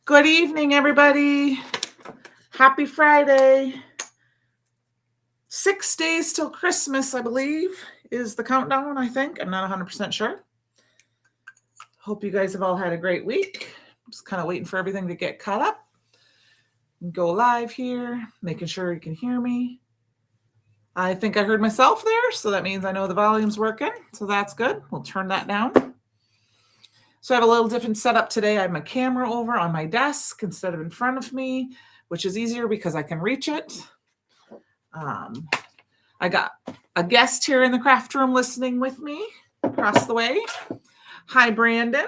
Good evening, everybody. Happy Friday. 6 days till Christmas, I believe, is the countdown, I think. I'm not 100% sure. Hope you guys have all had a great week. Just kind of waiting for everything to get caught up. Go live here, making sure you can hear me. I think I heard myself there, so that means I know the volume's working. So that's good. We'll turn that down. So I have a little different setup today. I have my camera over on my desk instead of in front of me, which is easier because I can reach it. I got a guest here in the craft room listening with me across the way. Hi, Brandon.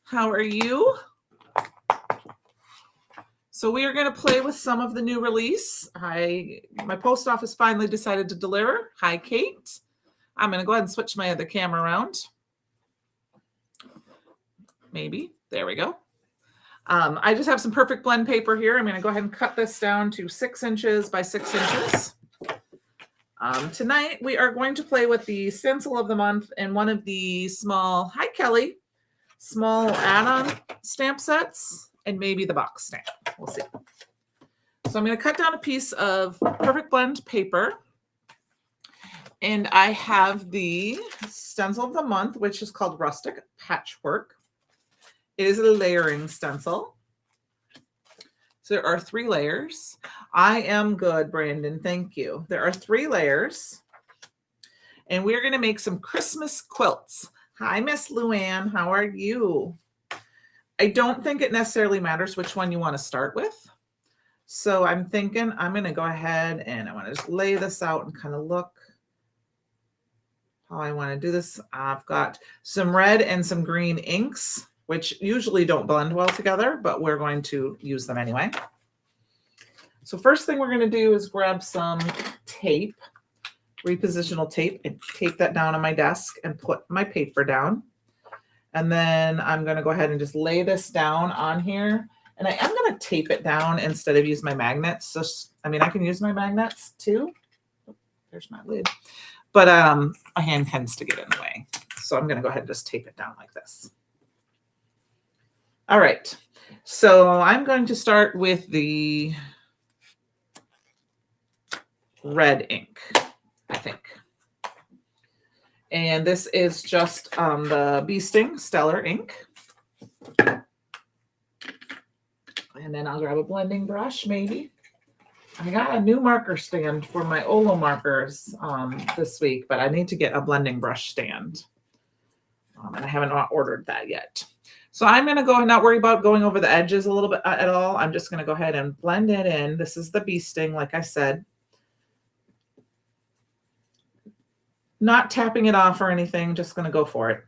How are you? So we are going to play with some of the new release. My post office finally decided to deliver. Hi, Kate. I'm going to go ahead and switch my other camera around. Maybe. There we go. I just have some perfect blend paper here. I'm going to go ahead and cut this down to 6 inches by 6 inches. Tonight, we are going to play with the stencil of the month and one of the small, hi Kelly, small add-on stamp sets and maybe the box stamp. We'll see. So I'm going to cut down a piece of perfect blend paper. And I have the stencil of the month, which is called Rustic Patchwork. It is a layering stencil. So there are 3 layers. I am good, Brandon. Thank you. There are 3 layers. And we're going to make some Christmas quilts. Hi, Miss Luann. How are you? I don't think it necessarily matters which one you want to start with. So I'm thinking I'm going to go ahead and I want to just lay this out and kind of look how I want to do this. I've got some red and some green inks, which usually don't blend well together, but we're going to use them anyway. So first thing we're going to do is grab some tape, repositional tape, and tape that down on my desk and put my paper down. And then I'm going to go ahead and just lay this down on here. And I am going to tape it down instead of use my magnets. So, I mean, I can use my magnets too. Oh, there's my lid. But my hand tends to get in the way. So I'm going to go ahead and just tape it down like this. All right, so I'm going to start with the red ink, I think. And this is just the Bee Sting Stellar ink. And then I'll grab a blending brush, maybe. I got a new marker stand for my Olo markers this week, but I need to get a blending brush stand. And I haven't ordered that yet. So I'm going to go and not worry about going over the edges a little bit at all. I'm just going to go ahead and blend it in. This is the Bee Sting, like I said. Not tapping it off or anything, just going to go for it.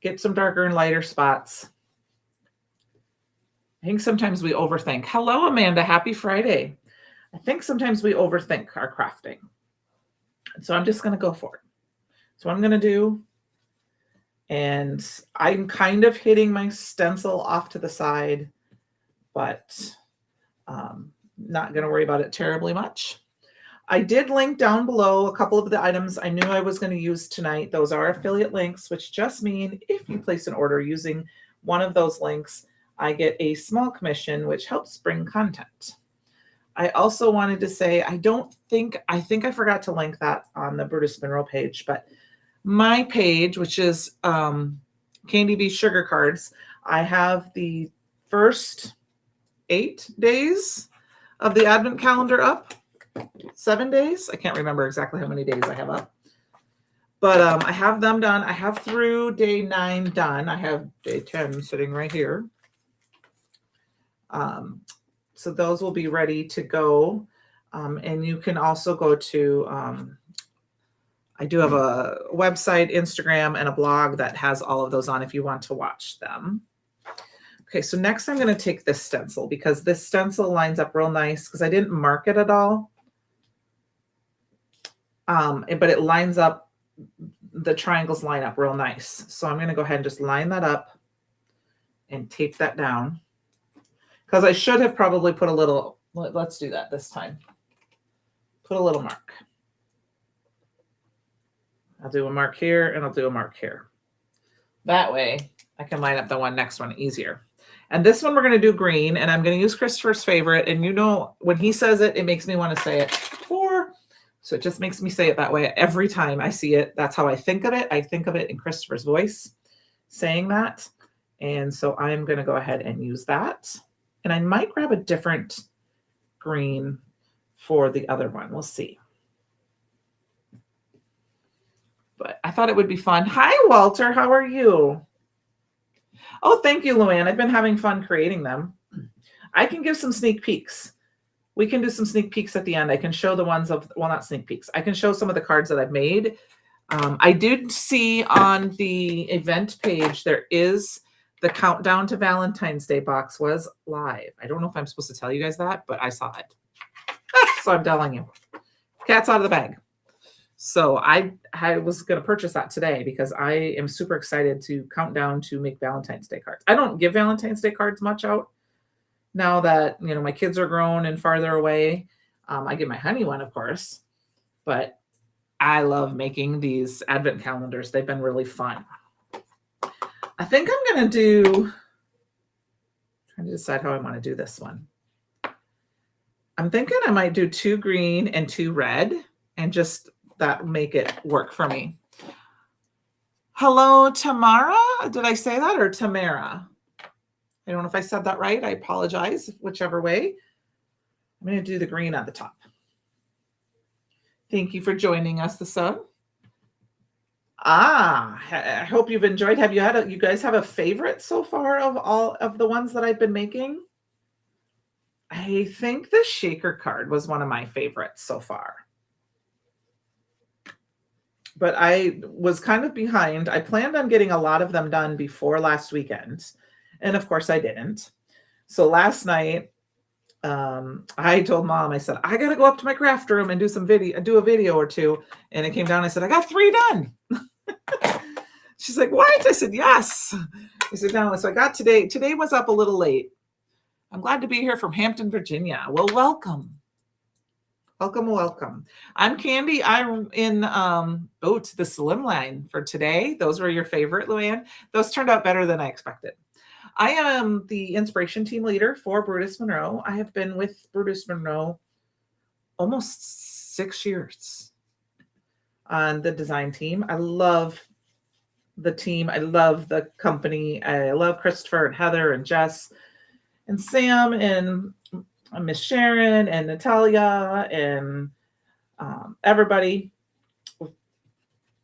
Get some darker and lighter spots. I think sometimes we overthink. Hello, Amanda. Happy Friday. I think sometimes we overthink our crafting. So I'm just going to go for it. So what I'm going to do, and I'm kind of hitting my stencil off to the side, but not going to worry about it terribly much. I did link down below a couple of the items I knew I was going to use tonight. Those are affiliate links, which just mean if you place an order using one of those links, I get a small commission, which helps bring content. I also wanted to say, I think I forgot to link that on the Brutus Mineral page, but my page, which is Candi Bee Sugar Cards, I have the first 8 days of the Advent calendar up. 7 days. I can't remember exactly how many days I have up. But I have them done. I have through day 9 done. I have day 10 sitting right here. So those will be ready to go. And you can also go to... I do have a website, Instagram, and a blog that has all of those on if you want to watch them. Okay, so next I'm going to take this stencil because this stencil lines up real nice because I didn't mark it at all. But it lines up, the triangles line up real nice. So I'm going to go ahead and just line that up and tape that down. Because I should have probably put a little, let's do that this time. Put a little mark. I'll do a mark here and I'll do a mark here. That way I can line up the next one easier. And this one we're going to do green, and I'm going to use Christopher's favorite. And you know, when he says it, it makes me want to say it. 4. So it just makes me say it that way every time I see it. That's how I think of it. I think of it in Christopher's voice saying that. And so I'm going to go ahead and use that. And I might grab a different green for the other one. We'll see. But I thought it would be fun. Hi, Walter. How are you? Oh, thank you, Luann. I've been having fun creating them. I can give some sneak peeks. We can do some sneak peeks at the end. I can show the ones of, well, not sneak peeks. I can show some of the cards that I've made. I did see on the event page, there is the countdown to Valentine's Day box was live. I don't know if I'm supposed to tell you guys that, but I saw it. So I'm telling you. Cat's out of the bag. So I was going to purchase that today because I am super excited to count down to make Valentine's Day cards. I don't give Valentine's Day cards much out now that, you know, my kids are grown and farther away. I give my honey one, of course, but I love making these advent calendars. They've been really fun. I think I'm going to do, trying to decide how I want to do this one. I'm thinking I might do 2 green and 2 red and just that make it work for me. Hello, Tamara. Did I say that, or Tamara? I don't know if I said that right. I apologize, whichever way. I'm going to do the green at the top. Thank you for joining us, the sub. I hope you've enjoyed. Have you had you guys have a favorite so far of all of the ones that I've been making? I think the shaker card was one of my favorites so far. But I was kind of behind. I planned on getting a lot of them done before last weekend. And of course I didn't. So last night, I told Mom, I said, I got to go up to my craft room and do a video or 2. And it came down, I said, I got 3 done. She's like, what? I said, yes. I said, no. So I got today was up a little late. I'm glad to be here from Hampton, Virginia. Well, welcome. Welcome. I'm Candi. I'm in to the slim line for today. Those were your favorite, Luann. Those turned out better than I expected. I am the inspiration team leader for Brutus Monroe. I have been with Brutus Monroe almost 6 years on the design team. I love the team. I love the company. I love Christopher and Heather and Jess and Sam and Miss Sharon and Natalia and everybody.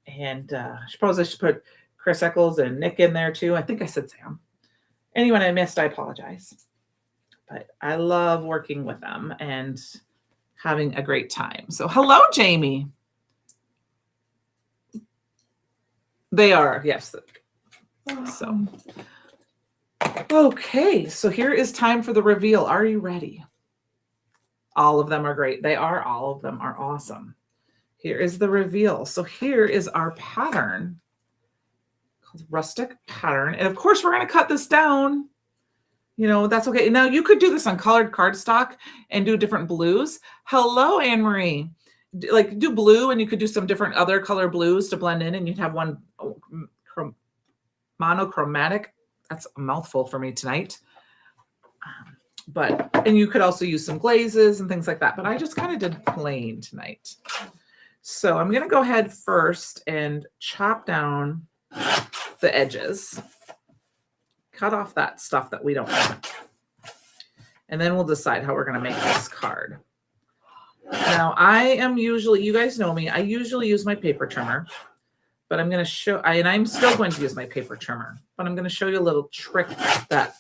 And I suppose I should put Chris Eccles and Nick in there too. I think I said Sam. Anyone I missed, I apologize. But I love working with them and having a great time. So hello, Jamie. They are, yes. So, okay. So here is time for the reveal. Are you ready? All of them are great. All of them are awesome. Here is the reveal. So here is our pattern called Rustic Pattern. And of course, we're going to cut this down. You know, that's okay. Now you could do this on colored cardstock and do different blues. Hello, Anne-Marie. Like do blue, and you could do some different other color blues to blend in, and you'd have one monochromatic. That's a mouthful for me tonight. And you could also use some glazes and things like that. But I just kind of did plain tonight. So I'm going to go ahead first and chop down the edges. Cut off that stuff that we don't want. And then we'll decide how we're going to make this card. Now, I am usually, you guys know me, I usually use my paper trimmer. But I'm going to show, and I'm still going to use my paper trimmer. But I'm going to show you a little trick that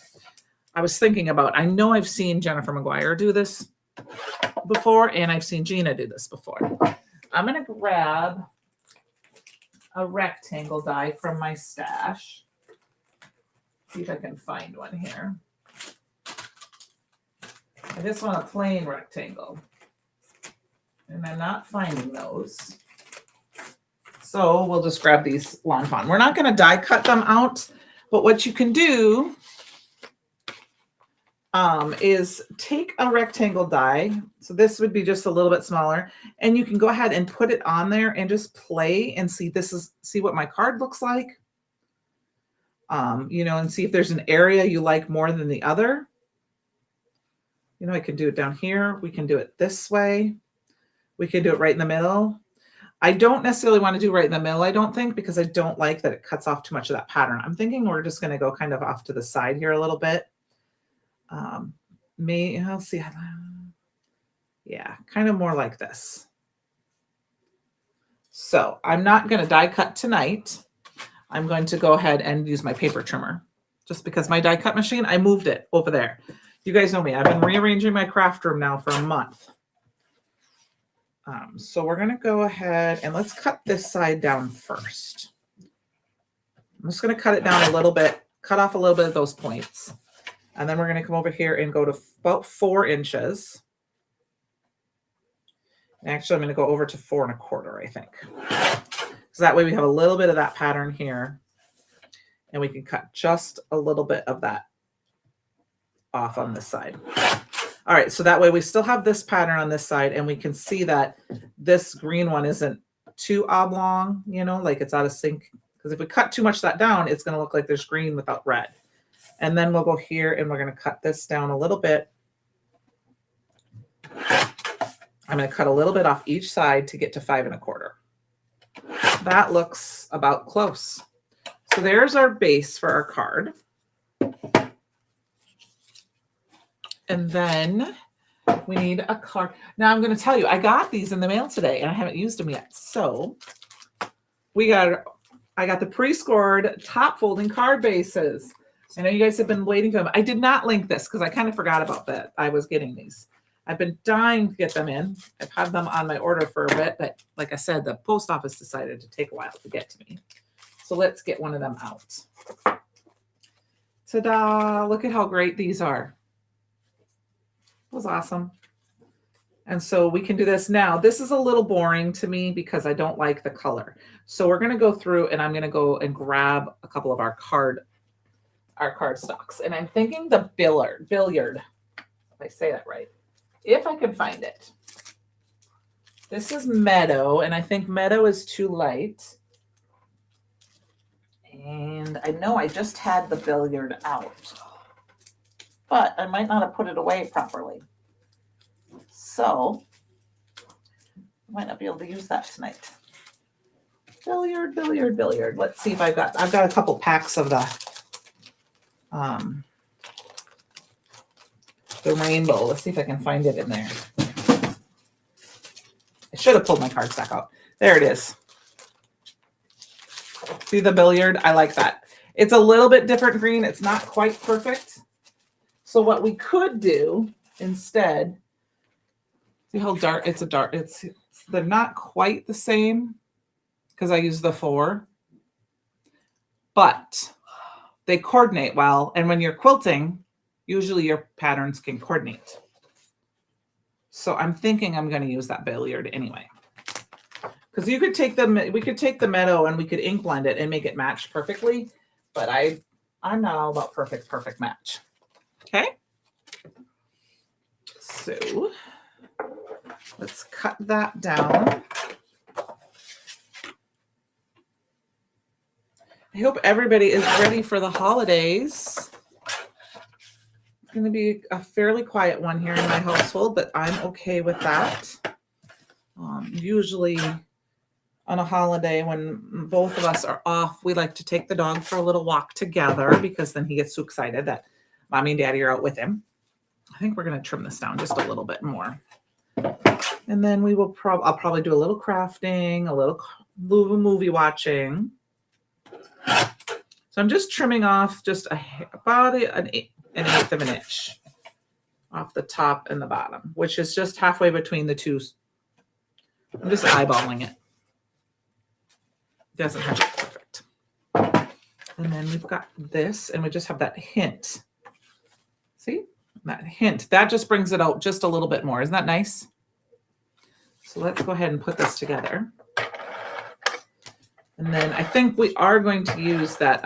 I was thinking about. I know I've seen Jennifer McGuire do this before, and I've seen Gina do this before. I'm going to grab a rectangle die from my stash. See if I can find one here. I just want a plain rectangle. And I'm not finding those. So we'll just grab these Lawn Fawn. We're not going to die cut them out, but what you can do is take a rectangle die. So this would be just a little bit smaller, and you can go ahead and put it on there and just play and see what my card looks like. you know, and see if there's an area you like more than the other. You know, I can do it down here. We can do it this way. We can do it right in the middle. I don't necessarily want to do right in the middle, I don't think, because I don't like that it cuts off too much of that pattern. I'm thinking we're just going to go kind of off to the side here a little bit. I'll see. Yeah, kind of more like this. So I'm not going to die cut tonight. I'm going to go ahead and use my paper trimmer just because my die cut machine, I moved it over there. You guys know me. I've been rearranging my craft room now for a month. So we're going to go ahead and let's cut this side down first. I'm just going to cut it down a little bit, cut off a little bit of those points. And then we're going to come over here and go to about 4 inches. Actually, I'm going to go over to 4 1/4, I think. So that way we have a little bit of that pattern here. And we can cut just a little bit of that off on this side. All right, so that way we still have this pattern on this side, and we can see that this green one isn't too oblong, you know, like it's out of sync. Because if we cut too much of that down, it's going to look like there's green without red. And then we'll go here and we're going to cut this down a little bit. I'm going to cut a little bit off each side to get to 5 1/4. That looks about close. So there's our base for our card. And then we need a card. Now I'm going to tell you, I got these in the mail today and I haven't used them yet. So I got the pre-scored top folding card bases. I know you guys have been waiting for them. I did not link this because I kind of forgot about that. I was getting these. I've been dying to get them in. I've had them on my order for a bit, but like I said, the post office decided to take a while to get to me. So let's get one of them out. Ta-da! Look at how great these are. It was awesome. And so we can do this now. This is a little boring to me because I don't like the color. So we're going to go through and I'm going to go and grab a couple of our card stocks. And I'm thinking the billiard, if I say that right, if I can find it. This is Meadow, and I think Meadow is too light. And I know I just had the billiard out, but I might not have put it away properly. So I might not be able to use that tonight. Billiard. Let's see if I've got a couple packs of the rainbow. Let's see if I can find it in there. I should have pulled my card stack out. There it is. See the billiard? I like that. It's a little bit different green. It's not quite perfect. So what we could do instead, see how dark it's they're not quite the same because I use the 4, but they coordinate well. And when you're quilting, usually your patterns can coordinate. So I'm thinking I'm going to use that billiard anyway. Because we could take the Meadow and we could ink blend it and make it match perfectly. But I'm not all about perfect match. Okay. So let's cut that down. I hope everybody is ready for the holidays. It's going to be a fairly quiet one here in my household, but I'm okay with that. Usually on a holiday when both of us are off, we like to take the dog for a little walk together because then he gets so excited that mommy and daddy are out with him. I think we're going to trim this down just a little bit more. And then we will I'll probably do a little crafting, a little movie watching. So I'm just trimming off just about an 1/8 of an inch off the top and the bottom, which is just halfway between the two. I'm just eyeballing it. Doesn't have to be perfect. And then we've got this, and we just have that hint. See? That hint. That just brings it out just a little bit more. Isn't that nice? So let's go ahead and put this together. And then I think we are going to use that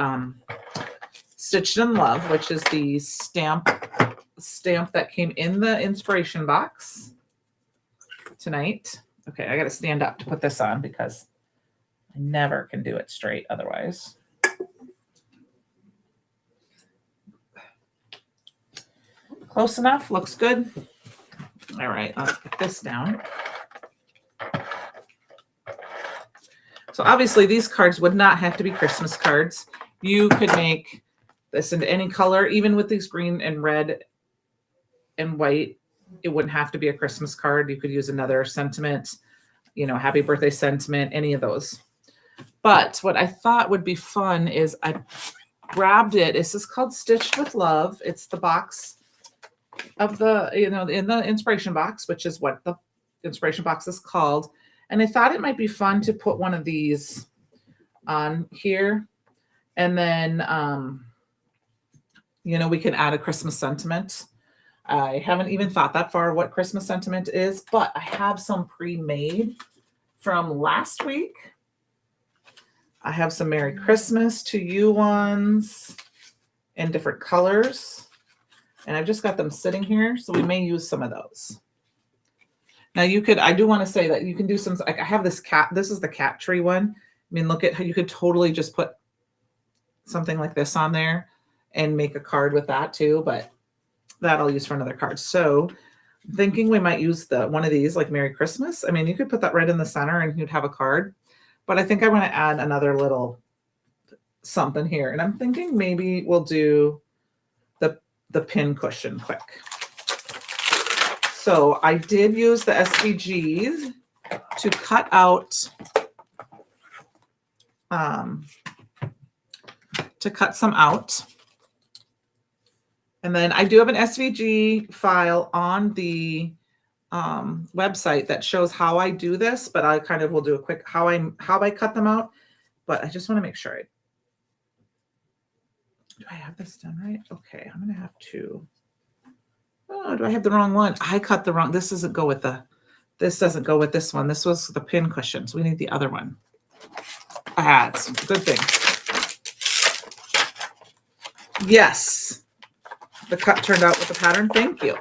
Stitched in Love, which is the stamp that came in the inspiration box tonight. Okay, I got to stand up to put this on because I never can do it straight otherwise. Close enough, looks good. All right, let's put this down. So obviously these cards would not have to be Christmas cards. You could make this into any color, even with these green and red and white. It wouldn't have to be a Christmas card. You could use another sentiment, happy birthday sentiment, any of those. But what I thought would be fun is I grabbed it. This is called Stitched with Love. It's the box of the, in the inspiration box, which is what the inspiration box is called. And I thought it might be fun to put one of these on here. And then, we can add a Christmas sentiment. I haven't even thought that far what Christmas sentiment is, but I have some pre-made from last week. I have some Merry Christmas to you ones in different colors. And I've just got them sitting here, so we may use some of those. Now I do want to say that you can do some, like I have this cat, this is the cat tree one. I mean, look at how you could totally just put something like this on there and make a card with that too, but that I'll use for another card. So I'm thinking we might use one of these like Merry Christmas. I mean, you could put that right in the center and you'd have a card, but I think I want to add another little something here. And I'm thinking maybe we'll do the pin cushion quick. So I did use the SVGs to cut out, to cut some out. And then I do have an SVG file on the website that shows how I do this, but I kind of will do a quick how I cut them out. But I just want to make sure do I have this done right? Okay, I'm gonna have to. Oh, do I have the wrong one? I cut the wrong. This doesn't go with this one. This was the pin cushions. We need the other one. It's a good thing. Yes. The cut turned out with the pattern. Thank you.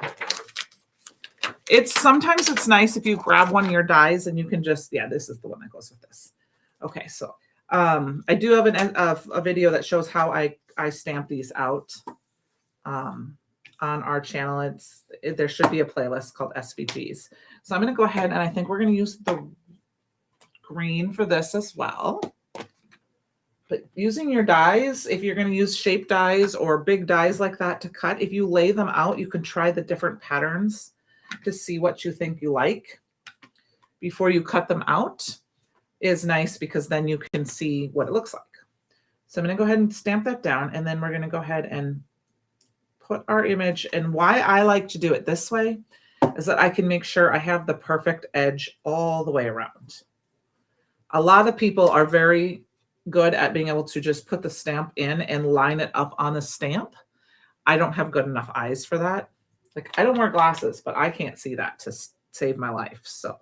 Sometimes it's nice if you grab one of your dies and you can just, this is the one that goes with this. Okay, so I do have a video that shows how I stamp these out on our channel. There should be a playlist called SVGs. So I'm going to go ahead and I think we're going to use the green for this as well. But using your dies, if you're going to use shape dies or big dies like that to cut, if you lay them out, you can try the different patterns to see what you think you like before you cut them out. Is nice because then you can see what it looks like. So I'm going to go ahead and stamp that down, and then we're going to go ahead and put our image. And why I like to do it this way is that I can make sure I have the perfect edge all the way around. A lot of people are very good at being able to just put the stamp in and line it up on the stamp. I don't have good enough eyes for that. Like, I don't wear glasses, but I can't see that to save my life. So,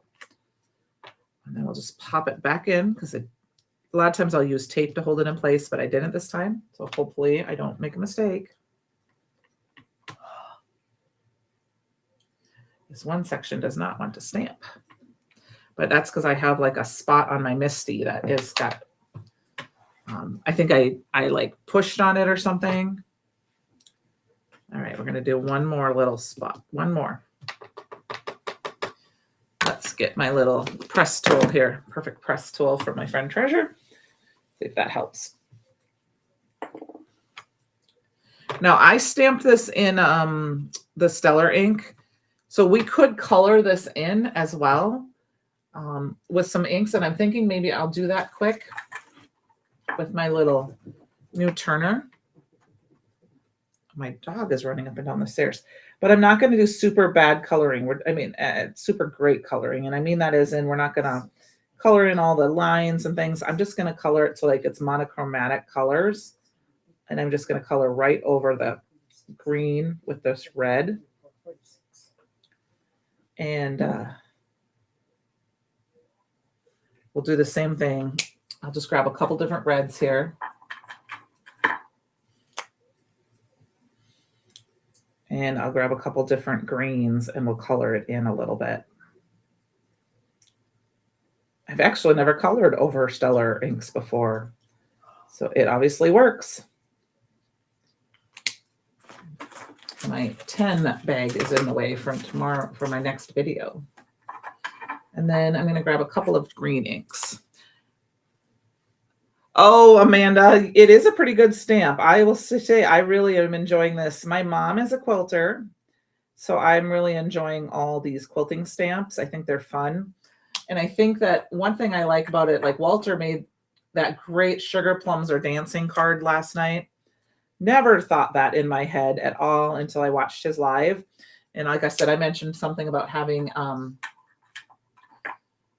and then we'll just pop it back in because a lot of times I'll use tape to hold it in place, but I didn't this time. So hopefully I don't make a mistake. This one section does not want to stamp, but that's because I have like a spot on my Misty that is got, I think I like pushed on it or something. All right, we're going to do one more little spot. One more. Let's get my little press tool here. Perfect press tool for my friend Treasure. See if that helps. Now I stamped this in the Stellar ink. So we could color this in as well with some inks. And I'm thinking maybe I'll do that quick with my little new turner. My dog is running up and down the stairs, but I'm not going to do super bad coloring. Super great coloring. And I mean that as in we're not going to color in all the lines and things. I'm just going to color it so like it's monochromatic colors. And I'm just going to color right over the green with this red. And we'll do the same thing. I'll just grab a couple different reds here. And I'll grab a couple different greens and we'll color it in a little bit. I've actually never colored over Stellar inks before, so it obviously works. my 10 bag is in the way from tomorrow for my next video. And then I'm going to grab a couple of green inks. Oh, Amanda, it is a pretty good stamp. I will say I really am enjoying this. My mom is a quilter, so I'm really enjoying all these quilting stamps. I think they're fun. And I think that one thing I like about it, like Walter made that great Sugar Plums Are Dancing card last night. Never thought that in my head at all until I watched his live. And like I said, I mentioned something about having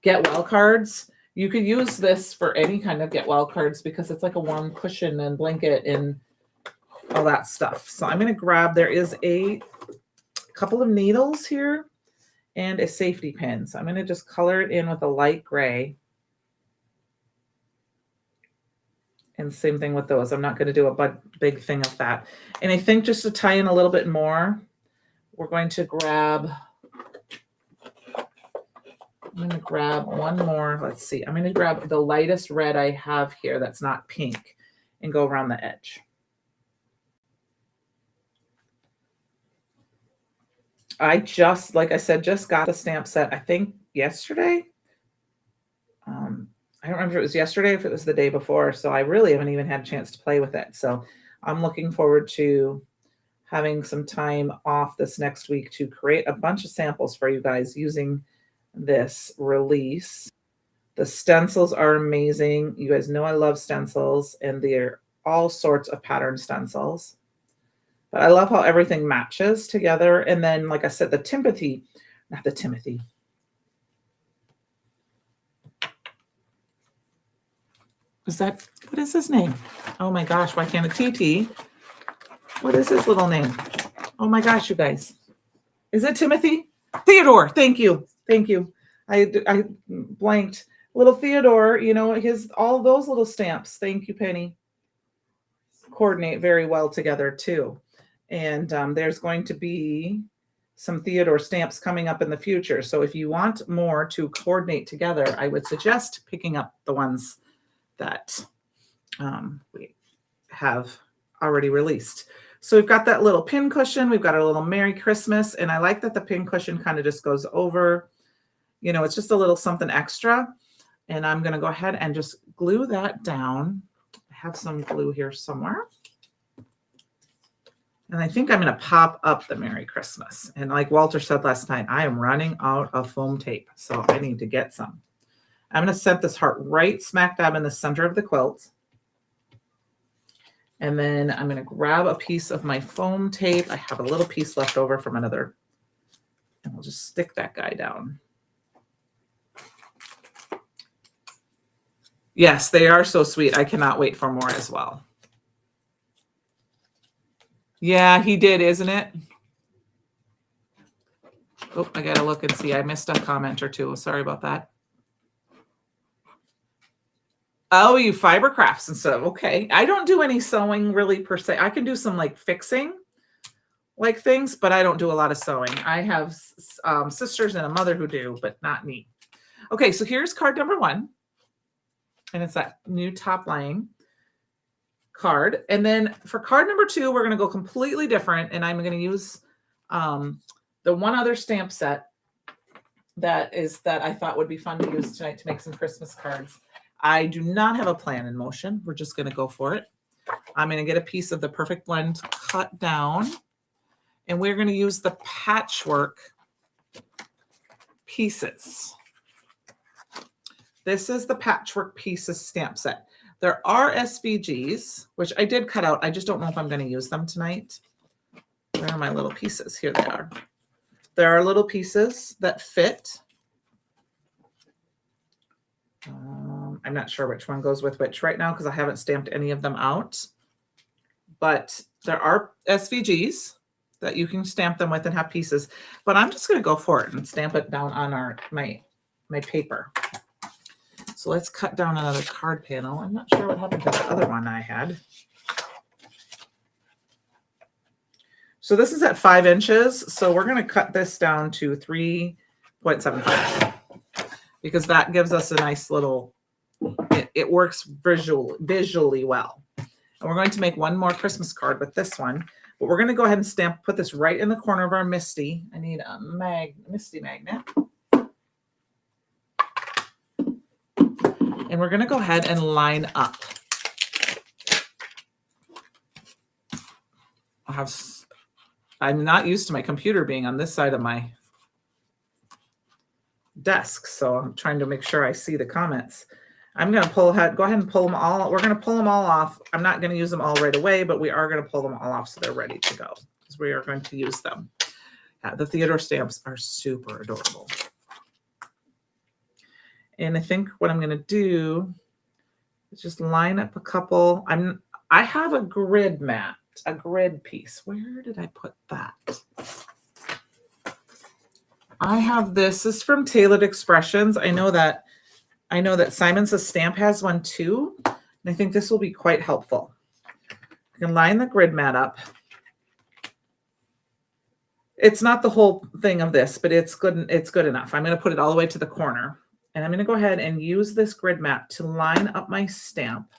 get well cards. You could use this for any kind of get well cards because it's like a warm cushion and blanket and all that stuff. So I'm going to grab, there is a couple of needles here and a safety pin. So I'm going to just color it in with a light gray. And same thing with those. I'm not going to do a big thing of that. And I think just to tie in a little bit more, we're going to grab, I'm going to grab one more. Let's see. I'm going to grab the lightest red I have here that's not pink and go around the edge. I just, like I said, just got the stamp set, I think yesterday. I don't remember if it was yesterday or if it was the day before. So I really haven't even had a chance to play with it. So I'm looking forward to having some time off this next week to create a bunch of samples for you guys using this release. The stencils are amazing. You guys know I love stencils, and they're all sorts of pattern stencils. But I love how everything matches together. And then, like I said, the Timothy, not the Timothy. Is that, what is his name? Oh my gosh, why can't a TT? What is his little name? Oh my gosh, you guys. Is it Timothy? Theodore, thank you. Thank you. I blanked. Little Theodore, you know, all those little stamps, thank you, Penny, coordinate very well together too. And there's going to be some Theodore stamps coming up in the future. So if you want more to coordinate together, I would suggest picking up the ones that we have already released. So we've got that little pin cushion. We've got our little Merry Christmas. And I like that the pin cushion kind of just goes over. You know, it's just a little something extra. And I'm going to go ahead and just glue that down. I have some glue here somewhere. And I think I'm going to pop up the Merry Christmas. And like Walter said last night, I am running out of foam tape. So I need to get some. I'm going to set this heart right smack dab in the center of the quilt. And then I'm going to grab a piece of my foam tape. I have a little piece left over from another. And we'll just stick that guy down. Yes, they are so sweet. I cannot wait for more as well. Yeah, he did, isn't it? Oh, I got to look and see. I missed a comment or two. Sorry about that. Oh, you fiber crafts and stuff. Okay. I don't do any sewing really per se. I can do some like fixing like things, but I don't do a lot of sewing. I have sisters and a mother who do, but not me. Okay. So here's card number 1. And it's that new top line card. And then for card number 2, we're going to go completely different. And I'm going to use the one other stamp set that I thought would be fun to use tonight to make some Christmas cards. I do not have a plan in motion. We're just going to go for it. I'm going to get a piece of the Perfect Blend cut down. And we're going to use the patchwork pieces. This is the patchwork pieces stamp set. There are SVGs, which I did cut out. I just don't know if I'm going to use them tonight. Where are my little pieces? Here they are. There are little pieces that fit. I'm not sure which one goes with which right now because I haven't stamped any of them out. But there are SVGs that you can stamp them with and have pieces. But I'm just going to go for it and stamp it down on my paper. So let's cut down another card panel. I'm not sure what happened to the other one I had. So this is at 5 inches. So we're going to cut this down to 3.75 because that gives us a nice little, it works visually well. And we're going to make one more Christmas card with this one. But we're going to go ahead and put this right in the corner of our Misty. I need a Misty magnet. And we're going to go ahead and line up. I'm not used to my computer being on this side of my desk, so I'm trying to make sure I see the comments. I'm going to go ahead and pull them all. We're going to pull them all off. I'm not going to use them all right away, but we are going to pull them all off so they're ready to go because we are going to use them. The Theodore stamps are super adorable. And I think what I'm going to do is just line up a couple. I have a grid mat, a grid piece. Where did I put that? I have this. This is from Tailored Expressions. I know that Simon Says Stamp has one too. And I think this will be quite helpful. You can line the grid mat up. It's not the whole thing of this, but it's good enough. I'm going to put it all the way to the corner. And I'm going to go ahead and use this grid mat to line up my stamp.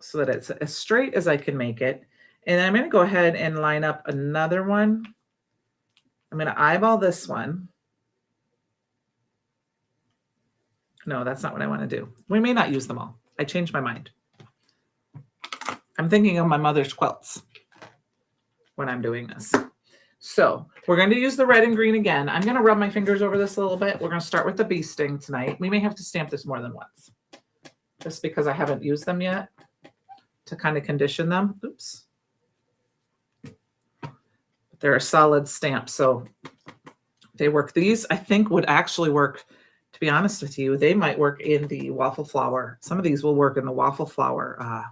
So that it's as straight as I can make it. And I'm going to go ahead and line up another one. I'm going to eyeball this one. No, that's not what I want to do. We may not use them all. I changed my mind. I'm thinking of my mother's quilts when I'm doing this. So we're going to use the red and green again. I'm going to rub my fingers over this a little bit. We're going to start with the bee sting tonight. We may have to stamp this more than once, just because I haven't used them yet to kind of condition them. Oops. They're a solid stamp, so they work. These, I think, would actually work, to be honest with you. They might work in the waffle flower. Some of these will work in the waffle flower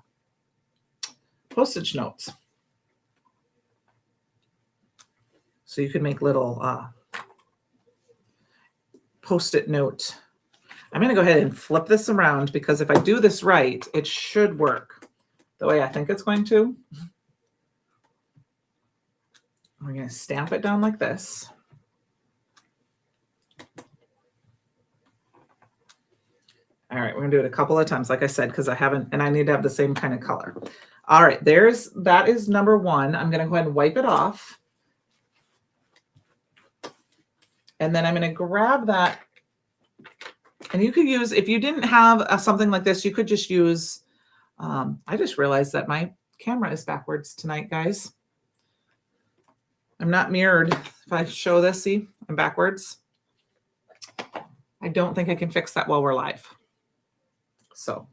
postage notes. So you could make little post-it note. I'm going to go ahead and flip this around because if I do this right, it should work the way I think it's going to. We're going to stamp it down like this. All right, we're going to do it a couple of times, like I said, because I haven't, and I need to have the same kind of color. All right, that is number one. I'm going to go ahead and wipe it off. And then I'm going to grab that. And you could use, if you didn't have something like this, you could just use, I just realized that my camera is backwards tonight, guys. I'm not mirrored. If I show this, see, I'm backwards. I don't think I can fix that while we're live. So,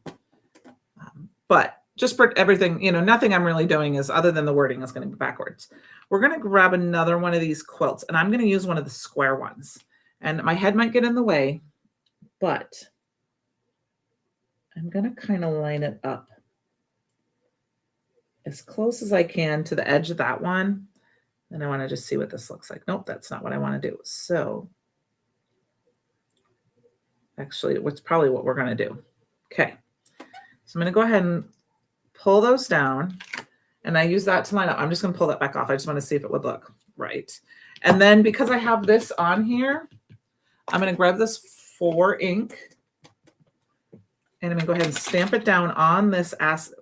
but just for everything, nothing I'm really doing is other than the wording is going to be backwards. We're going to grab another one of these quilts, and I'm going to use one of the square ones. And my head might get in the way, but I'm going to kind of line it up as close as I can to the edge of that one. And I want to just see what this looks like. Nope, that's not what I want to do. So actually, what's probably what we're going to do. Okay. So I'm going to go ahead and pull those down. And I use that to line up. I'm just going to pull that back off. I just want to see if it would look right. And then because I have this on here, I'm going to grab this 4 ink. And I'm going to go ahead and stamp it down on this,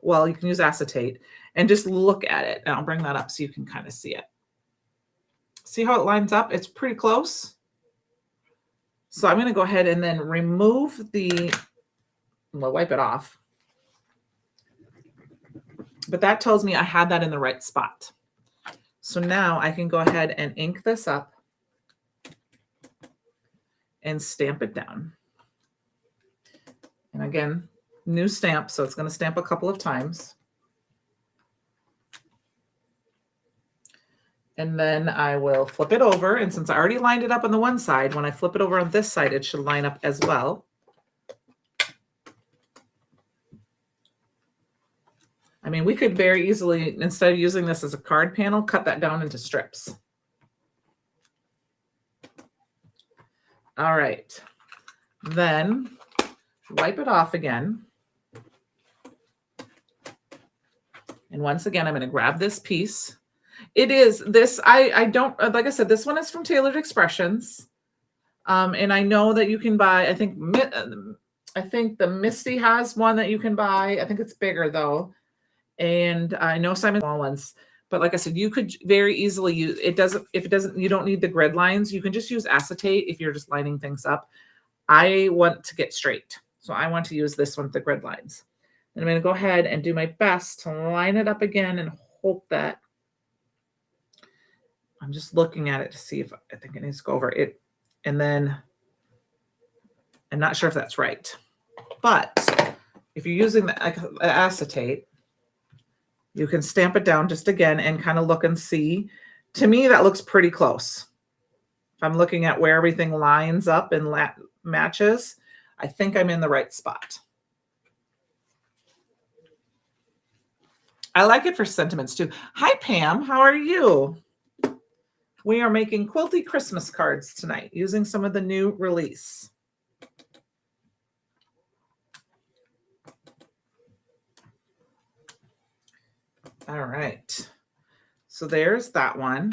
well, you can use acetate. And just look at it. And I'll bring that up so you can kind of see it. See how it lines up? It's pretty close. So I'm going to go ahead and then remove we'll wipe it off. But that tells me I had that in the right spot. So now I can go ahead and ink this up and stamp it down. And again, new stamp, so it's going to stamp a couple of times. And then I will flip it over. And since I already lined it up on the one side, when I flip it over on this side, it should line up as well. I mean, we could very easily, instead of using this as a card panel, cut that down into strips. All right. Then wipe it off again. And once again, I'm going to grab this piece. It is this, I don't, like I said, this one is from Tailored Expressions. And I know that you can buy, I think I think the Misty has one that you can buy. I think it's bigger though. And I know Simon small ones, but like I said, you could very easily use it. Doesn't, if it doesn't, you don't need the grid lines. You can just use acetate if you're just lining things up. I want to get straight, so I want to use this one with the grid lines. And I'm going to go ahead and do my best to line it up again and hope that I'm just looking at it to see if I think it needs to go over it. And then I'm not sure if that's right, but if you're using the acetate, you can stamp it down just again and kind of look and see. To me, that looks pretty close. If I'm looking at where everything lines up and matches, I think I'm in the right spot. I like it for sentiments too. Hi, Pam. How are you? We are making quilty Christmas cards tonight using some of the new release. All right. So there's that one.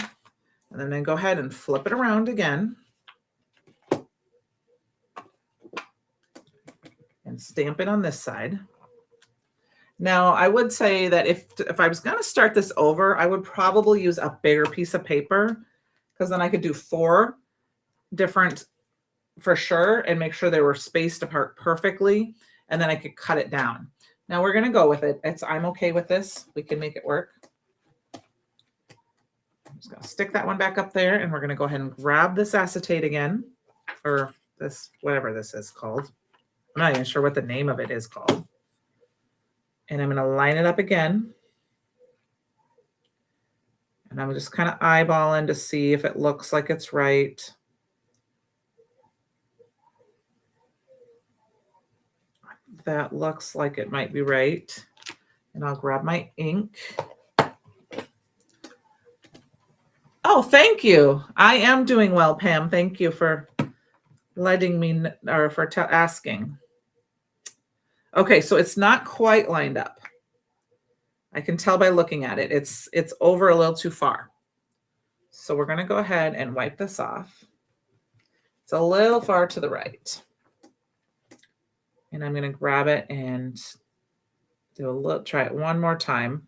And then go ahead and flip it around again. And stamp it on this side. Now, I would say that if I was going to start this over, I would probably use a bigger piece of paper, because then I could do 4 different for sure and make sure they were spaced apart perfectly, and then I could cut it down. Now we're going to go with it. I'm okay with this. We can make it work. I'm just going to stick that one back up there, and we're going to go ahead and grab this acetate again, or this, whatever this is called. I'm not even sure what the name of it is called. And I'm going to line it up again. And I'm just kind of eyeballing to see if it looks like it's right. That looks like it might be right. And I'll grab my ink. Oh, thank you. I am doing well, Pam. Thank you for letting me, or for asking. Okay, so it's not quite lined up. I can tell by looking at it. It's over a little too far. So we're going to go ahead and wipe this off. It's a little far to the right. And I'm going to grab it and try it one more time.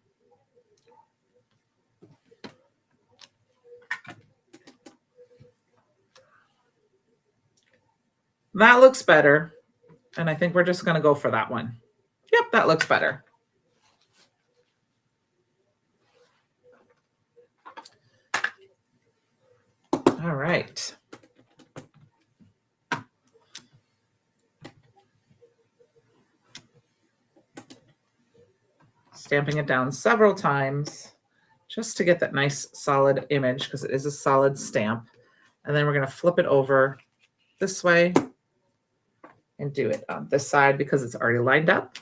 That looks better. And I think we're just going to go for that one. Yep, that looks better. All right. Stamping it down several times just to get that nice solid image, because it is a solid stamp. And then we're going to flip it over this way and do it on this side because it's already lined up.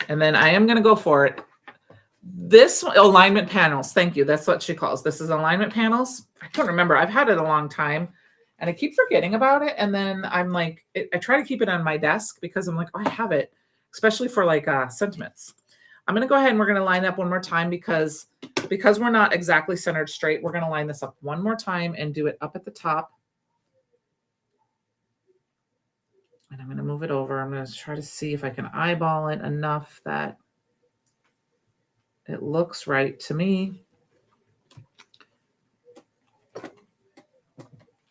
And then I am going to go for it. This alignment panels, thank you. That's what she calls. This is alignment panels. I don't remember. I've had it a long time and I keep forgetting about it. And then I'm like, I try to keep it on my desk because I'm like, oh, I have it, especially for like sentiments. I'm going to go ahead and we're going to line up one more time because we're not exactly centered straight. We're going to line this up one more time and do it up at the top. And I'm going to move it over. I'm going to try to see if I can eyeball it enough that it looks right to me.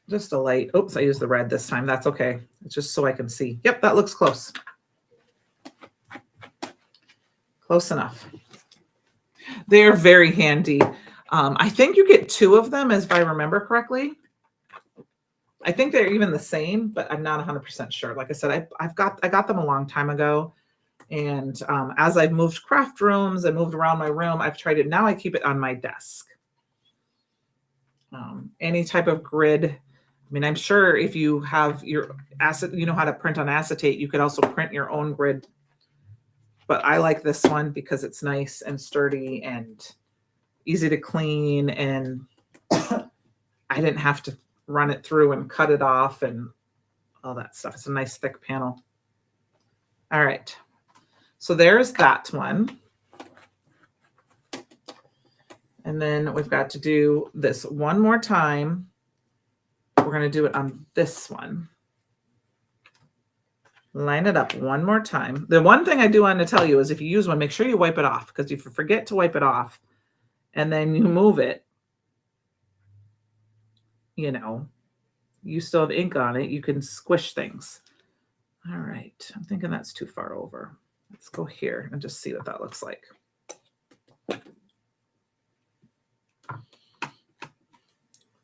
Just a light. Oops, I used the red this time. That's okay. It's just so I can see. Yep, that looks close. Close enough. They're very handy. I think you get 2 of them, if I remember correctly. I think they're even the same, but I'm not 100% sure. Like I said, I got them a long time ago. And as I've moved craft rooms and moved around my room, I've tried it. Now I keep it on my desk. Any type of grid. I mean, I'm sure if you have your you know how to print on acetate, you could also print your own grid. But I like this one because it's nice and sturdy and easy to clean. And I didn't have to run it through and cut it off and all that stuff. It's a nice thick panel. All right. So there's that one. And then we've got to do this one more time. We're going to do it on this one. Line it up one more time. The one thing I do want to tell you is if you use one, make sure you wipe it off, because if you forget to wipe it off and then you move it, you know, you still have ink on it. You can squish things. All right. I'm thinking that's too far over. Let's go here and just see what that looks like.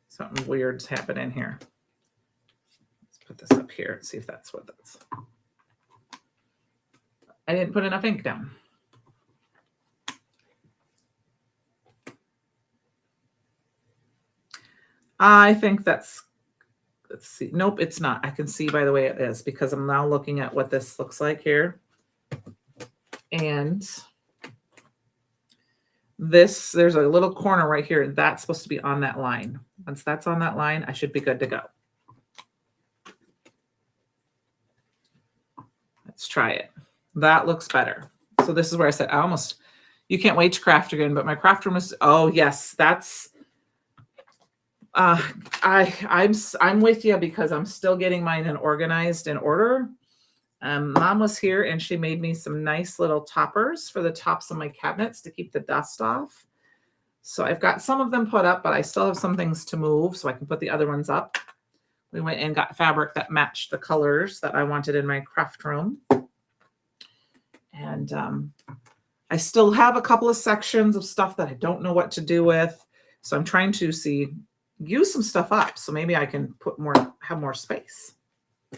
Something weird's happening here. Let's put this up here and see if that's what that's. I didn't put enough ink down. I think that's, let's see. Nope, it's not. I can see by the way it is, because I'm now looking at what this looks like here. And this, there's a little corner right here. That's supposed to be on that line. Once that's on that line, I should be good to go. Let's try it. That looks better. So this is where I said, I almost, you can't wait to craft again, but my craft room is, oh yes, that's, I'm with you, because I'm still getting mine in organized in order. Mom was here and she made me some nice little toppers for the tops of my cabinets to keep the dust off. So I've got some of them put up, but I still have some things to move so I can put the other ones up. We went and got fabric that matched the colors that I wanted in my craft room. And I still have a couple of sections of stuff that I don't know what to do with. So I'm trying to use some stuff up. So maybe I can have more space,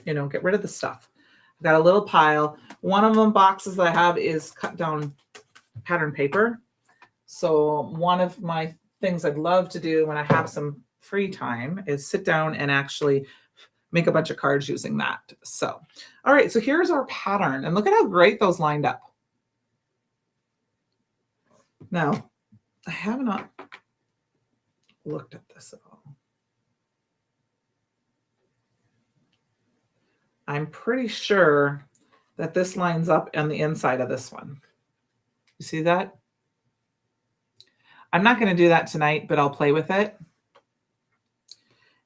you know, get rid of the stuff. I've got a little pile. One of them boxes that I have is cut down pattern paper. So one of my things I'd love to do when I have some free time is sit down and actually make a bunch of cards using that. So, all right, so here's our pattern, and look at how great those lined up. Now, I have not looked at this at all. I'm pretty sure that this lines up on the inside of this one. You see that? I'm not going to do that tonight, but I'll play with it.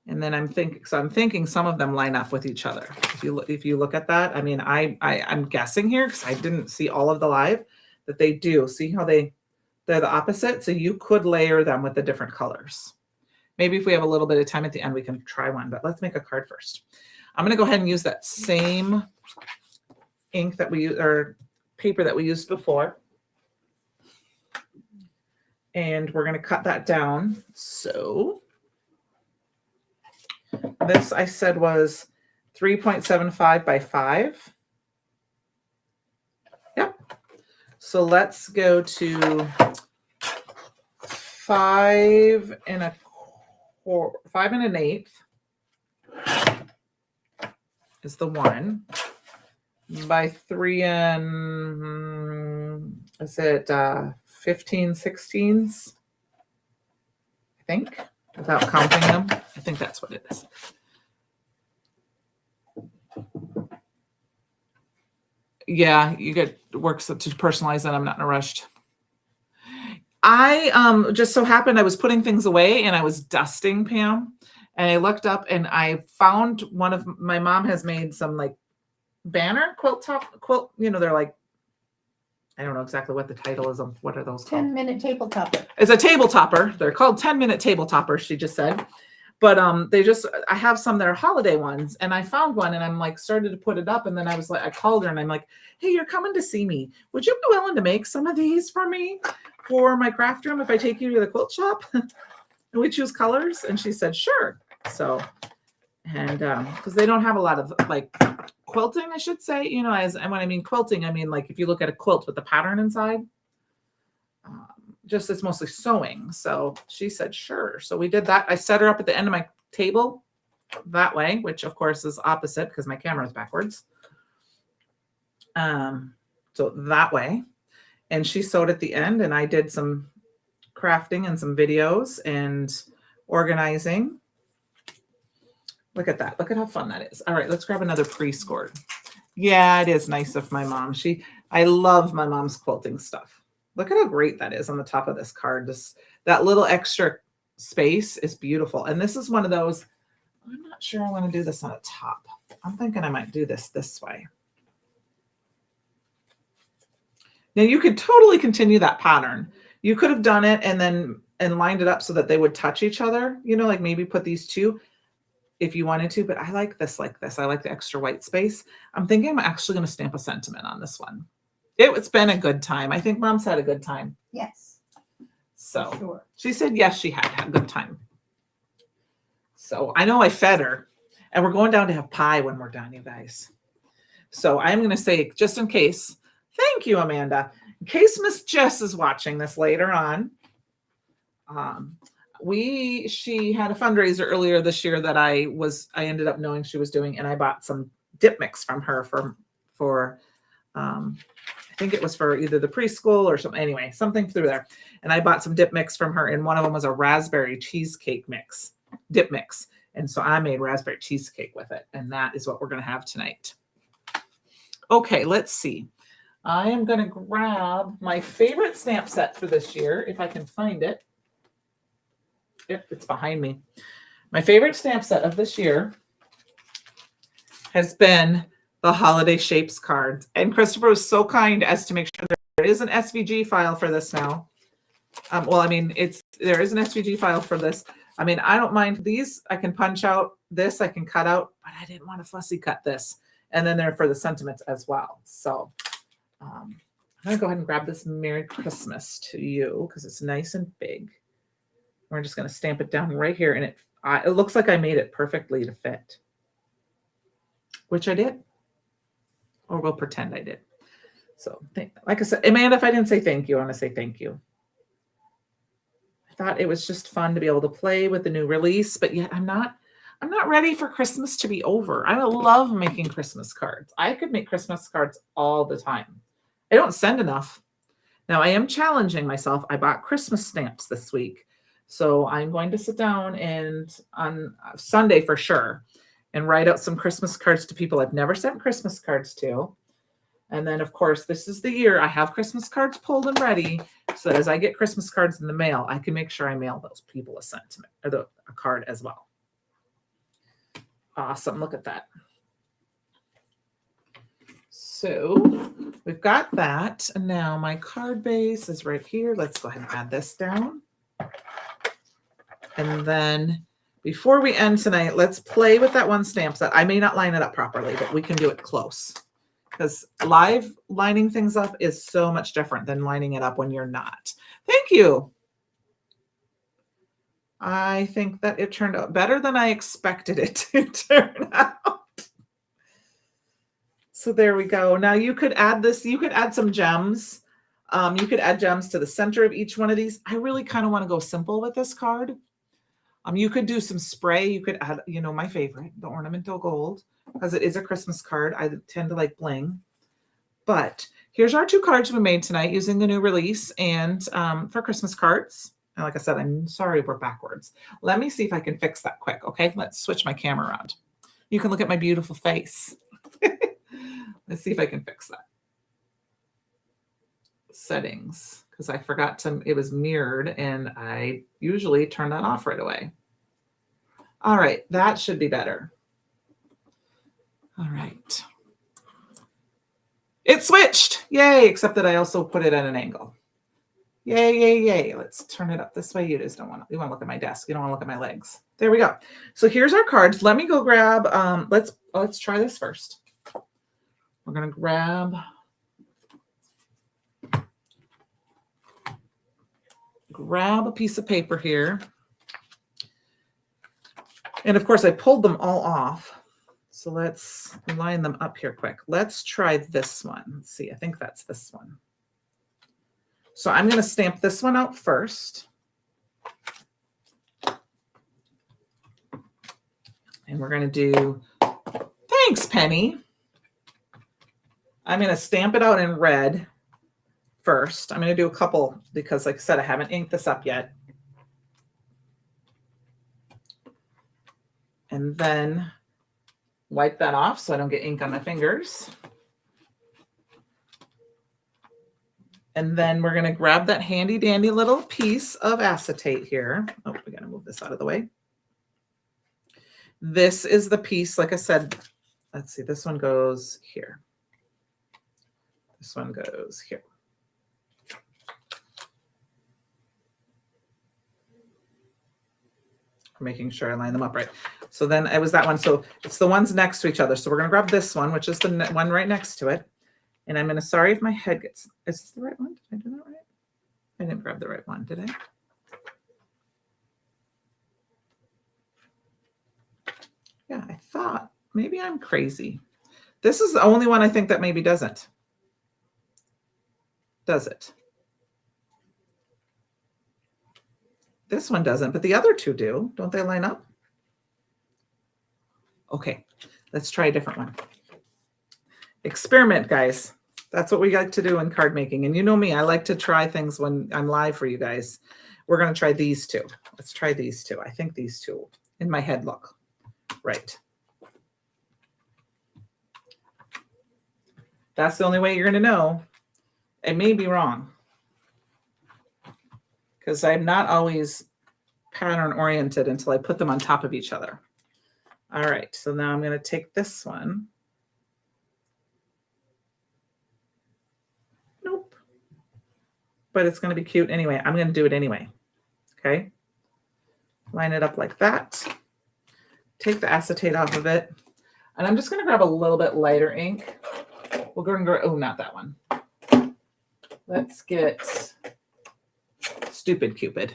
And then I'm thinking some of them line up with each other. If you look at that, I mean, I'm guessing here because I didn't see all of the live that they do. See how they're the opposite. So you could layer them with the different colors. Maybe if we have a little bit of time at the end, we can try one, but let's make a card first. I'm going to go ahead and use that same ink that we use, or paper that we used before. And we're going to cut that down. So this I said was 3.75 by 5. Yep. So let's go to 5 1/8 is the one by 3 is it 15/16, I think, without counting them. I think that's what it is. Yeah, you get works to personalize that. I'm not in a rush. I just so happened I was putting things away and I was dusting, Pam, and I looked up and I found one of my mom has made some like banner quilt, you know, they're like, I don't know exactly what the title is of what are those called? 10-minute table topper. It's a table topper. They're called 10-minute table toppers, she just said. But I have some that are holiday ones, and I found one and I'm like started to put it up, and then I was like, I called her and I'm like, hey, you're coming to see me. Would you be willing to make some of these for me for my craft room if I take you to the quilt shop? And we choose colors? And she said, sure. So, and because they don't have a lot of like quilting, I should say, you know, and when I mean quilting, I mean like if you look at a quilt with the pattern inside, just it's mostly sewing. So she said, sure. So we did that. I set her up at the end of my table that way, which of course is opposite because my camera is backwards. So that way, and she sewed at the end, and I did some crafting and some videos and organizing. Look at that. Look at how fun that is. All right, let's grab another pre-scored. Yeah, it is nice of my mom. I love my mom's quilting stuff. Look at how great that is on the top of this card. that little extra space is beautiful. And this is one of those, I'm not sure I want to do this on the top. I'm thinking I might do this way. Now you could totally continue that pattern. You could have done it and lined it up so that they would touch each other, you know, like maybe put these two if you wanted to, but I like this like this. I like the extra white space. I'm thinking I'm actually going to stamp a sentiment on this one. It's been a good time. I think Mom's had a good time. Yes. So Sure. She said yes, she had a good time. So I know I fed her, and we're going down to have pie when we're done, you guys. So I'm going to say, just in case, thank you, Amanda. In case Miss Jess is watching this later on, she had a fundraiser earlier this year that I ended up knowing she was doing, and I bought some dip mix from her for I think it was for either the preschool or something. Anyway, something through there. And I bought some dip mix from her, and one of them was a raspberry cheesecake mix, dip mix. And so I made raspberry cheesecake with it, and that is what we're going to have tonight. Okay, let's see. I am going to grab my favorite stamp set for this year, if I can find it. Yep, it's behind me. My favorite stamp set of this year has been the Holiday Shapes cards. And Christopher was so kind as to make sure there is an SVG file for this now. Well, I mean, there is an SVG file for this. I mean, I don't mind these. I can punch out this. I can cut out, but I didn't want to fussy cut this. And then they're for the sentiments as well. So I'm going to go ahead and grab this Merry Christmas to you because it's nice and big. We're just going to stamp it down right here. And it looks like I made it perfectly to fit, which I did. Or we'll pretend I did. So, like I said, Amanda, if I didn't say thank you, I want to say thank you. I thought it was just fun to be able to play with the new release, but yet I'm not ready for Christmas to be over. I love making Christmas cards. I could make Christmas cards all the time. I don't send enough. Now, I am challenging myself. I bought Christmas stamps this week. So I'm going to sit down and on Sunday for sure and write out some Christmas cards to people I've never sent Christmas cards to. And then, of course, this is the year I have Christmas cards pulled and ready so that as I get Christmas cards in the mail, I can make sure I mail those people a sentiment or a card as well. Awesome. Look at that. So we've got that. And now my card base is right here. Let's go ahead and add this down. And then before we end tonight, let's play with that one stamp set. I may not line it up properly, but we can do it close. Because live lining things up is so much different than lining it up when you're not. Thank you. I think that it turned out better than I expected it to turn out. So there we go. Now you could add this. You could add some gems. You could add gems to the center of each one of these. I really kind of want to go simple with this card. You could do some spray. You could add, my favorite, the ornamental gold, because it is a Christmas card. I tend to like bling. But here's our two cards we made tonight using the new release and for Christmas cards. And like I said, I'm sorry we're backwards. Let me see if I can fix that quick, okay? Let's switch my camera around. You can look at my beautiful face. Let's see if I can fix that. Settings. Because I forgot it was mirrored, and I usually turn that off right away. All right, that should be better. All right. It switched. Yay, except that I also put it at an angle. Yay, yay, yay. Let's turn it up this way. You just don't want to. You want to look at my desk. You don't want to look at my legs. There we go. So here's our cards. Let me go grab, let's try this first. We're going to grab a piece of paper here. And of course, I pulled them all off. So let's line them up here quick. Let's try this one. Let's see. I think that's this one. So I'm going to stamp this one out first. And we're going to do, thanks, Penny. I'm going to stamp it out in red first. I'm going to do a couple because, like I said, I haven't inked this up yet. And then wipe that off so I don't get ink on my fingers. And then we're going to grab that handy dandy little piece of acetate here. Oh, we got to move this out of the way. This is the piece, like I said, let's see, this one goes here. This one goes here. Making sure I line them up right. So then it was that one. So it's the ones next to each other. So we're going to grab this one, which is the one right next to it. And I'm going to, sorry if my head gets, is this the right one? Did I do that right? I didn't grab the right one, did I? Yeah, I thought maybe I'm crazy. This is the only one I think that maybe doesn't. Does it? This one doesn't, but the other two do. Don't they line up? Okay, let's try a different one. Experiment, guys. That's what we like to do in card making. And you know me, I like to try things when I'm live for you guys. We're going to try these two. Let's try these two. I think these two in my head look right. That's the only way you're going to know. I may be wrong because I'm not always pattern oriented until I put them on top of each other. All right, so now I'm going to take this one. Nope. But it's going to be cute anyway. I'm going to do it anyway. Okay. Line it up like that. Take the acetate off of it. And I'm just going to grab a little bit lighter ink. We're going to go, oh, not that one. Let's get Stupid Cupid.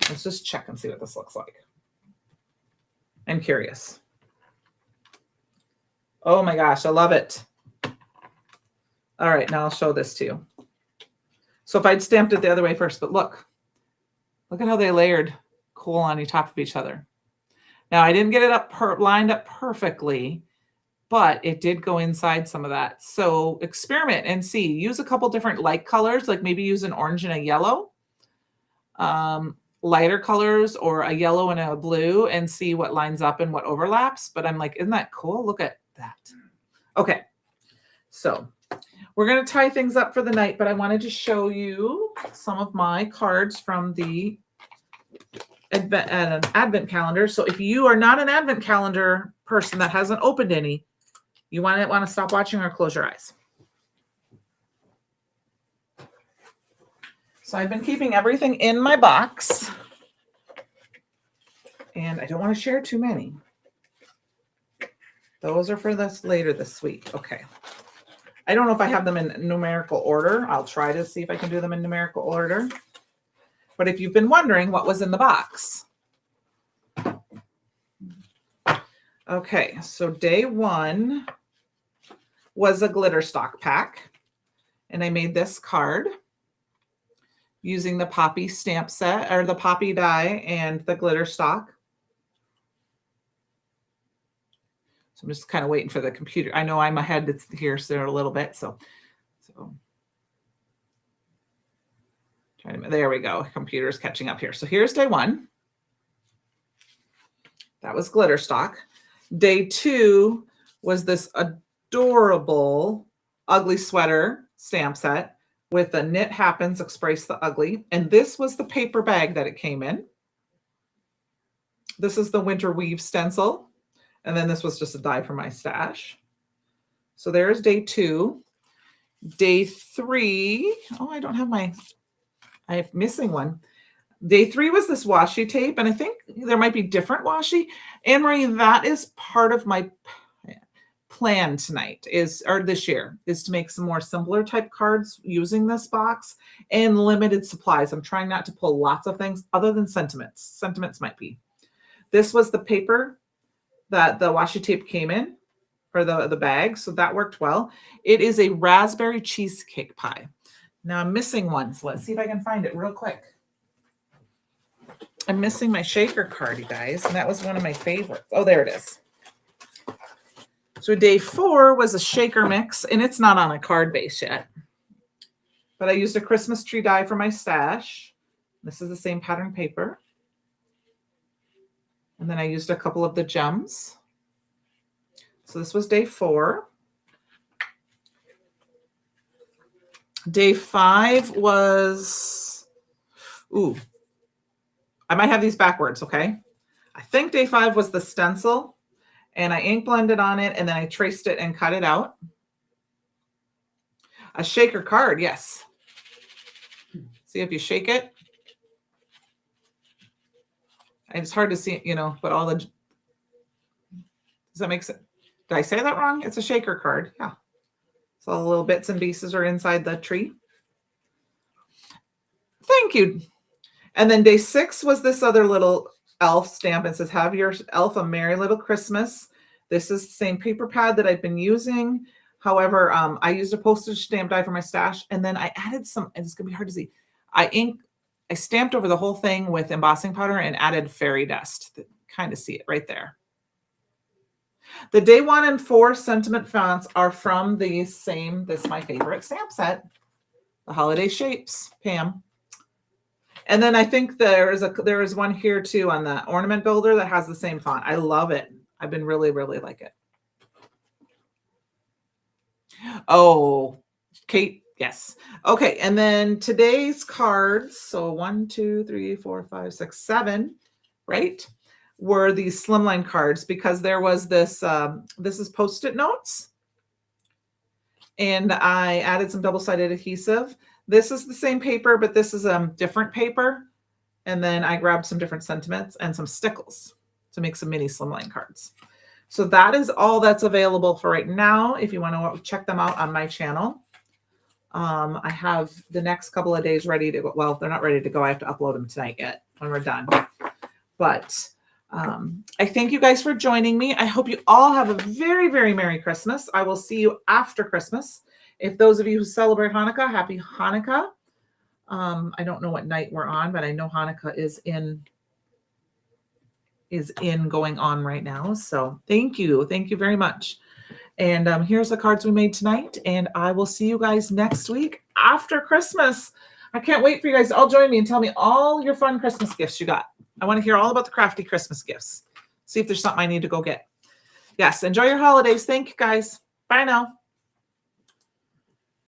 Let's just check and see what this looks like. I'm curious. Oh my gosh, I love it. All right, now I'll show this to you. So if I'd stamped it the other way first, but look at how they layered cool on top of each other. Now I didn't get it up lined up perfectly, but it did go inside some of that. So experiment and see. Use a couple different light colors, like maybe use an orange and a yellow, lighter colors, or a yellow and a blue, and see what lines up and what overlaps. But I'm like, isn't that cool? Look at that. Okay, so we're going to tie things up for the night, but I wanted to show you some of my cards from the advent calendar. So if you are not an advent calendar person that hasn't opened any, you want to stop watching or close your eyes. So I've been keeping everything in my box, and I don't want to share too many. Those are for this later this week. Okay. I don't know if I have them in numerical order. I'll try to see if I can do them in numerical order. But if you've been wondering what was in the box. Okay, so day one was a glitter stock pack. And I made this card using the poppy stamp set, or the poppy die and the glitter stock. So I'm just kind of waiting for the computer. I know I'm ahead. It's here so a little bit. So there we go. Computer's catching up here. So here's day one. That was glitter stock. Day two was this adorable ugly sweater stamp set with a Knit Happens, Express the Ugly. And this was the paper bag that it came in. This is the winter weave stencil. And then this was just a die for my stash. So there's day two. Day three. Oh, I don't have I'm missing one. Day three was this washi tape. And I think there might be different washi. Anne-Marie, that is part of my plan tonight or this year is to make some more simpler type cards using this box and limited supplies. I'm trying not to pull lots of things other than sentiments. Sentiments might be. This was the paper that the washi tape came in for the bag. So that worked well. It is a raspberry cheesecake pie. Now I'm missing one. So let's see if I can find it real quick. I'm missing my shaker card, you guys. And that was one of my favorites. Oh, there it is. So day four was a shaker mix, and it's not on a card base yet. But I used a Christmas tree die for my stash. This is the same pattern paper. And then I used a couple of the gems. So this was day four. Day 5 was, ooh, I might have these backwards, okay? I think day 5 was the stencil, and I ink blended on it, and then I traced it and cut it out. A shaker card, yes. See if you shake it. It's hard to see, you know, but all the, does that make sense? Did I say that wrong? It's a shaker card, yeah. So all the little bits and pieces are inside the tree. Thank you. And then day 6 was this other little elf stamp. It says, have your elf a merry little Christmas. This is the same paper pad that I've been using. However, I used a postage stamp die for my stash, and then I added some, and it's gonna be hard to see. I stamped over the whole thing with embossing powder and added fairy dust. Kind of see it right there. The day 1 and 4 sentiment fonts are from the same, this is my favorite stamp set, the Holiday Shapes, Pam. And then I think there is one here too on the ornament builder that has the same font. I love it. I've been really, really like it. Oh, Kate, yes. Okay, and then today's cards, so 1, 2, 3, 4, 5, 6, 7, right, were these slimline cards, because there was this, this is Post-it notes, and I added some double-sided adhesive. This is the same paper, but this is a different paper, and then I grabbed some different sentiments and some stickles to make some mini slimline cards. So that is all that's available for right now. If you want to check them out on my channel, I have the next couple of days ready to go. Well, they're not ready to go. I have to upload them tonight yet when we're done. But I thank you guys for joining me. I hope you all have a very, very Merry Christmas. I will see you after Christmas. If those of you who celebrate Hanukkah, happy Hanukkah. I don't know what night we're on, but I know Hanukkah is in going on right now. So thank you. Thank you very much. And here's the cards we made tonight. And I will see you guys next week after Christmas. I can't wait for you guys to all join me and tell me all your fun Christmas gifts you got. I want to hear all about the crafty Christmas gifts. See if there's something I need to go get. Yes, enjoy your holidays. Thank you, guys. Bye now.